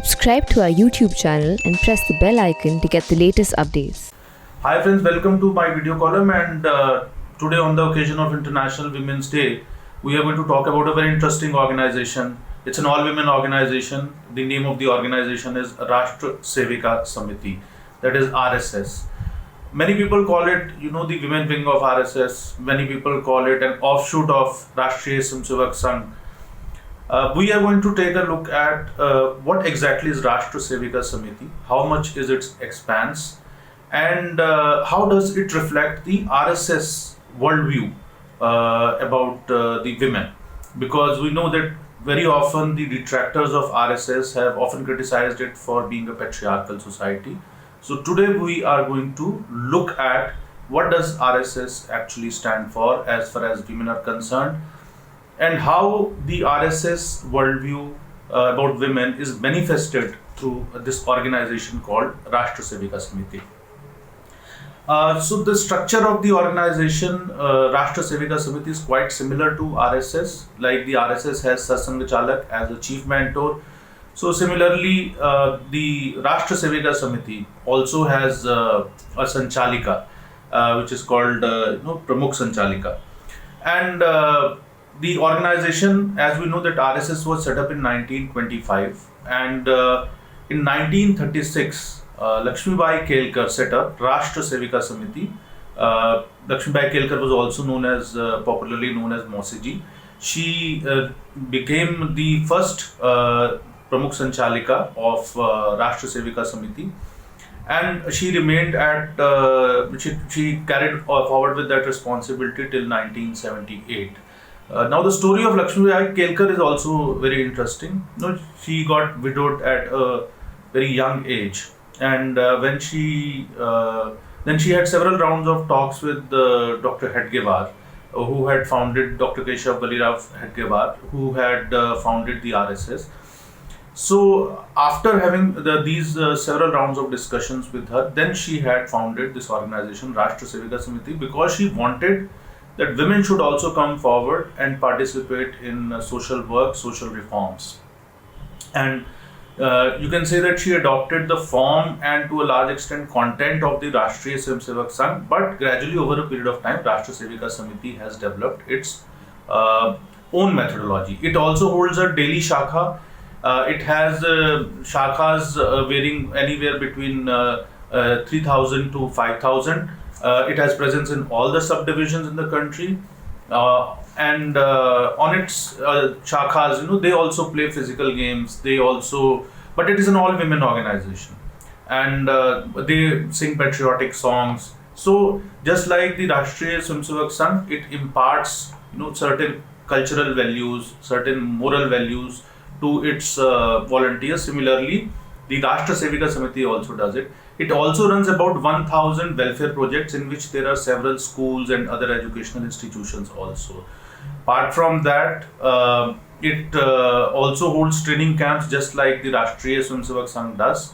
Subscribe to our YouTube channel and press the bell icon to get the latest updates. Hi friends, welcome to my video column, and today on the occasion of International Women's Day, we are going to talk about a very interesting organization. It's an all-women organization. The name of the organization is Rashtra Sevika Samiti, that is RSS. Many people call it, the women wing of RSS. Many people call it an offshoot of Rashtriya Swayamsevak Sangh. We are going to take a look at what exactly is Rashtra Sevika Samiti, how much is its expanse, and how does it reflect the RSS worldview about the women. Because we know that very often the detractors of RSS have often criticized it for being a patriarchal society. So today we are going to look at what does RSS actually stand for as far as women are concerned, and how the RSS worldview about women is manifested through this organization called Rashtra Sevika Samiti. So the structure of the organization, Rashtra Sevika Samiti, is quite similar to RSS. Like the RSS has Satsang Chalak as the chief mentor. So similarly, the Rashtra Sevika Samiti also has a Sanchalika, which is called Pramukh Sanchalika. And the organization, as we know, that RSS was set up in 1925, and in 1936, Lakshmibai Kelkar set up Rashtra Sevika Samiti. Lakshmibai Kelkar was also popularly known as Mosiji. She became the first Pramukh Sanchalika of Rashtra Sevika Samiti, and she remained at she carried forward with that responsibility till 1978. Now the story of Lakshmibai Kelkar is also very interesting. She got widowed at a very young age, and when she then she had several rounds of talks with Dr. Hedgewar, who had founded Dr. Keshav Balirav Hedgewar, who had founded the RSS. So after having these several rounds of discussions with her, then she had founded this organization Rashtra Sevika Samiti, because she wanted that women should also come forward and participate in social work, social reforms. And you can say that she adopted the form and to a large extent content of the Rashtriya Swayamsevak Sangh, but gradually over a period of time, Rashtra Sevika Samiti has developed its own methodology. It also holds a daily shakha. It has shakhas varying anywhere between 3,000 to 5,000. It has presence in all the subdivisions in the country, and on its shakhas, they also play physical games. But it is an all-women organization, and they sing patriotic songs. So just like the Rashtriya Swayamsevak Sangh, it imparts certain cultural values, certain moral values to its volunteers. Similarly, the Rashtra Sevika Samiti also does it. It also runs about 1,000 welfare projects, in which there are several schools and other educational institutions also. Apart from that, it also holds training camps, just like the Rashtriya Swayamsevak Sangh does.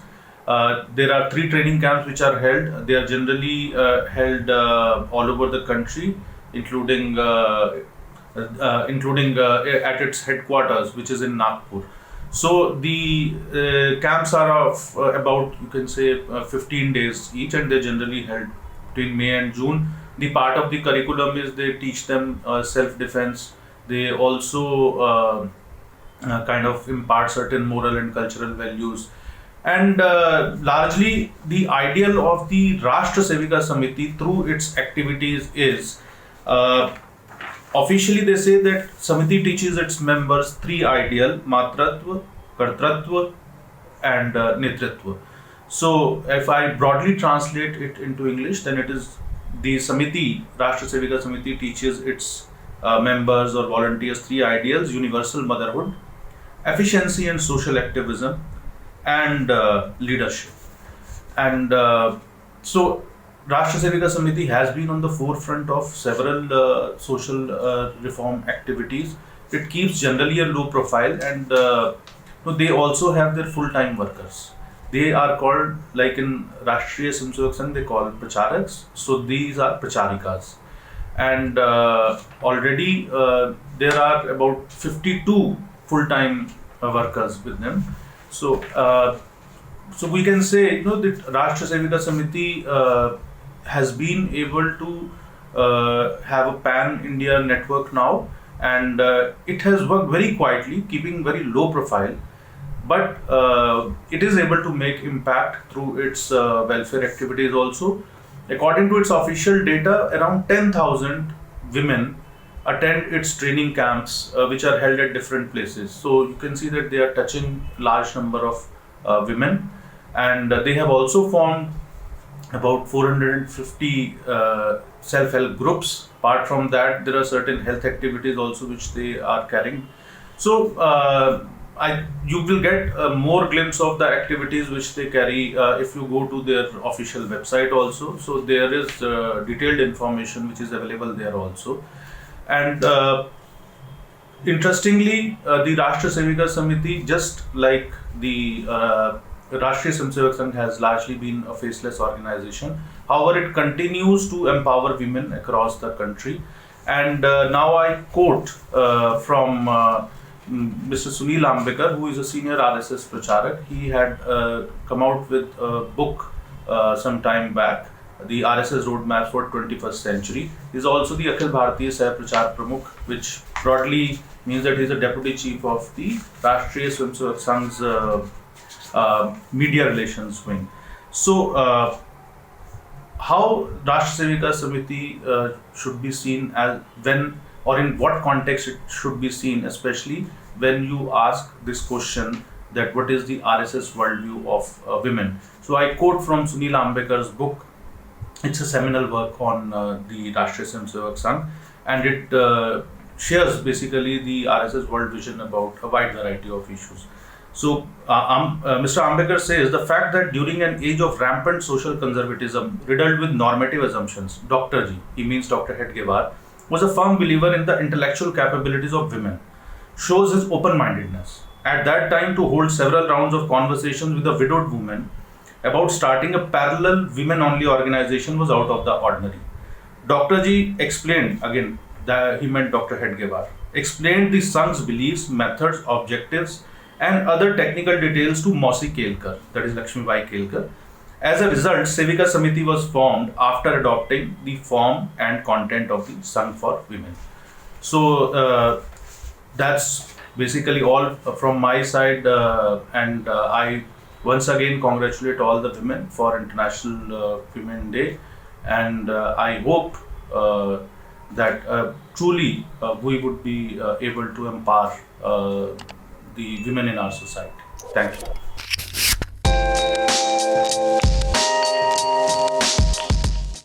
There are 3 training camps which are held. They are generally held all over the country, including at its headquarters, which is in Nagpur. So the camps are of about, you can say, 15 days each, and they're generally held between May and June. The part of the curriculum is they teach them self-defense. They also kind of impart certain moral and cultural values. And largely the ideal of the Rashtra Sevika Samiti through its activities is, officially they say that Samiti teaches its members 3 ideal: Matratva, Kartratva, and Netritva. So if I broadly translate it into English, then it is the Samiti, Rashtra Sevika Samiti, teaches its members or volunteers 3 ideals: universal motherhood, efficiency and social activism, and leadership. And so Rashtra Sevika Samiti has been on the forefront of several social reform activities. It keeps generally a low profile, and they also have their full-time workers. They are called, like in Rashtriya Swayamsevak Sangh, they call Pracharaks. So these are Pracharikas. And already there are about 52 full-time workers with them. So, so we can say, that Rashtra Sevika Samiti has been able to have a pan-India network now, and it has worked very quietly, keeping very low profile, but it is able to make impact through its welfare activities also. According to its official data, around 10,000 women attend its training camps, which are held at different places. So you can see that they are touching large number of women, and they have also formed about 450 self-help groups. Apart from that, there are certain health activities also which they are carrying. So you will get more glimpse of the activities which they carry if you go to their official website also. So there is detailed information which is available there also. And interestingly, the Rashtra Sevika Samiti, just like the Rashtriya Swayamsevak Sangh, has largely been a faceless organization. However, it continues to empower women across the country. And now I quote from Mr. Sunil Ambekar, who is a senior RSS Pracharak. He had come out with a book some time back, the RSS Roadmaps for 21st Century. He is also the Akhil Bharatiya Sah Prachar Pramukh, which broadly means that he is a deputy chief of the Rashtriya Swayamsevak Sangh's media relations wing. So, how Rashtra Sevika Samiti should be seen, as when or in what context it should be seen, especially when you ask this question that what is the RSS worldview of women. So I quote from Sunil Ambekar's book. It's a seminal work on the Rashtriya Swayamsevak Sangh, and it shares basically the RSS world vision about a wide variety of issues. So Mr. Ambekar says the fact that during an age of rampant social conservatism riddled with normative assumptions, Dr. G, he means Dr. Hedgewar, was a firm believer in the intellectual capabilities of women, shows his open-mindedness. At that time, to hold several rounds of conversations with a widowed woman about starting a parallel women-only organization was out of the ordinary. Dr. G explained, again, that he meant Dr. Hedgewar, explained the Sangh's beliefs, methods, objectives, and other technical details to Mausi Kelkar, that is Lakshmi Bai Kelkar. As a result, Sevika Samiti was formed after adopting the form and content of the Sangh for Women. So that's basically all from my side, and I once again congratulate all the women for International Women Day, and I hope that truly we would be able to empower the women in our society. Thank you.